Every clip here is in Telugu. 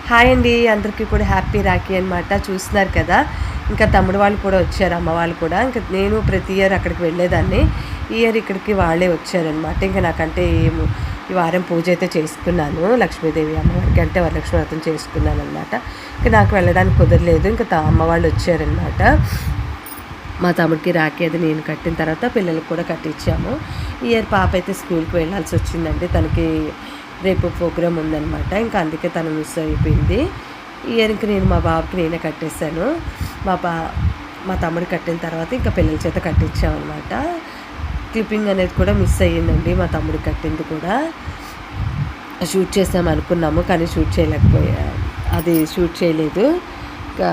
హాయ్ అండి, అందరికీ కూడా హ్యాపీ రాఖీ అనమాట. చూస్తున్నారు కదా, ఇంకా తమ్ముడు వాళ్ళు కూడా వచ్చారు, అమ్మ వాళ్ళు కూడా. ఇంకా నేను ప్రతి ఇయర్ అక్కడికి వెళ్ళేదాన్ని. ఈ ఇయర్ ఇక్కడికి వాళ్ళే వచ్చారనమాట. ఇంకా నాకంటే ఈ వారం పూజ అయితే చేసుకున్నాను లక్ష్మీదేవి అమ్మవారికి, అంటే వరలక్ష్మి వ్రతం చేసుకున్నాను అనమాట. ఇంకా నాకు వెళ్ళడానికి కుదరలేదు. ఇంకా అమ్మ వాళ్ళు వచ్చారనమాట. మా తమ్ముడికి రాఖీ అది నేను కట్టిన తర్వాత పిల్లలకు కూడా కట్టించాము. ఈ ఇయర్ పాప అయితే స్కూల్కి వెళ్ళాల్సి వచ్చిందండి. తనకి రేపు ప్రోగ్రామ్ ఉందన్నమాట. ఇంకా అందుకే తను మిస్ అయిపోయింది. ఈ ఇయర్ ఇంక నేను మా బాబుకి నేనే కట్టేశాను. మా తమ్ముడు కట్టిన తర్వాత ఇంకా పిల్లల చేత కట్టించామన్నమాట. క్లిప్పింగ్ అనేది కూడా మిస్ అయ్యిందండి. మా తమ్ముడు కట్టింది కూడా షూట్ చేసాం అనుకున్నాము, కానీ షూట్ చేయలేదు. ఇంకా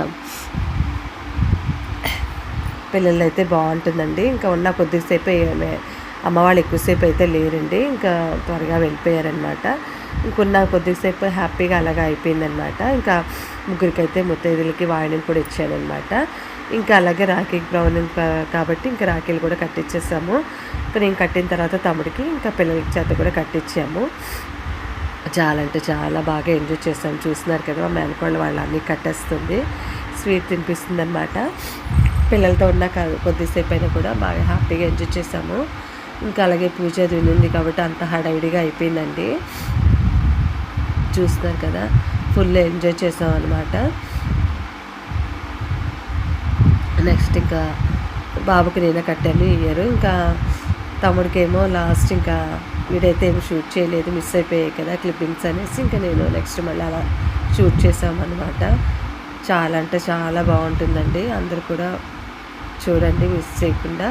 పిల్లలు అయితే బాగుంటుందండి. ఇంకా ఉన్న కొద్దిసేపు అమ్మ వాళ్ళు ఎక్కువసేపు అయితే లేరండి. ఇంకా త్వరగా వెళ్ళిపోయారనమాట. ఇంకున్న కొద్దిసేపు హ్యాపీగా అలాగా అయిపోయిందనమాట. ఇంకా ముగ్గురికైతే ముత్తైదులకి వాయినం కూడా ఇచ్చానమాట. ఇంకా అలాగే రాఖీ బ్రౌన్ కాబట్టి ఇంకా రాఖీలు కూడా కట్టించేసాము. ఇంకా నేను కట్టిన తర్వాత తమ్ముడికి ఇంకా పిల్లల చేత కూడా కట్టించాము. చాలా అంటే చాలా బాగా ఎంజాయ్ చేసాము. చూస్తున్నారు కదా, మా మేనకోళ్ళు వాళ్ళు అన్నీ కట్టేస్తుంది, స్వీట్ తినిపిస్తుంది అనమాట. పిల్లలతో ఉన్న కొద్దిసేపు అయినా కూడా బాగా హ్యాపీగా ఎంజాయ్ చేసాము. ఇంకా అలాగే పూజ అది ఉంది కాబట్టి అంత హడావిడిగా అయిపోయిందండి. చూస్తున్నారు కదా, ఫుల్ ఎంజాయ్ చేసాం అనమాట. నెక్స్ట్ ఇంకా బాబుకి నేనే కట్టాను ఈ ఇయర్. ఇంకా తమ్ముడికేమో లాస్ట్ ఇంకా వీడైతే ఏమి షూట్ చేయలేదు, మిస్ అయిపోయాయి కదా క్లిప్పింగ్స్ అనేసి ఇంకా నేను నెక్స్ట్ మళ్ళీ అలా షూట్ చేసామన్నమాట. చాలా అంటే చాలా బాగుంటుందండి. అందరూ కూడా చూడండి మిస్ చేయకుండా.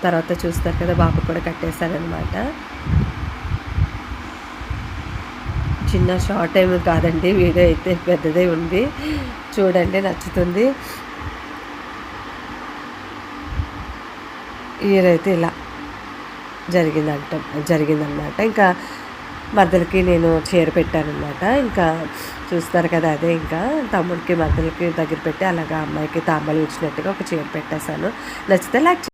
తర్వాత చూస్తారు కదా, బాబు కూడా కట్టేశారనమాట. చిన్న షార్ట్ టైం కాదండి, వీడియో అయితే పెద్దదే ఉంది. చూడండి, నచ్చుతుంది. ఇయర్ అయితే ఇలా జరిగిందనమాట. ఇంకా మద్దలకి నేను చీర పెట్టానమాట. ఇంకా చూస్తారు కదా, అదే ఇంకా తమ్ముడికి మద్దలకి దగ్గర పెట్టి అలాగా అమ్మాయికి తాంబూలం ఇచ్చినట్టుగా ఒక చీర పెట్టేశాను. నచ్చితే లైక్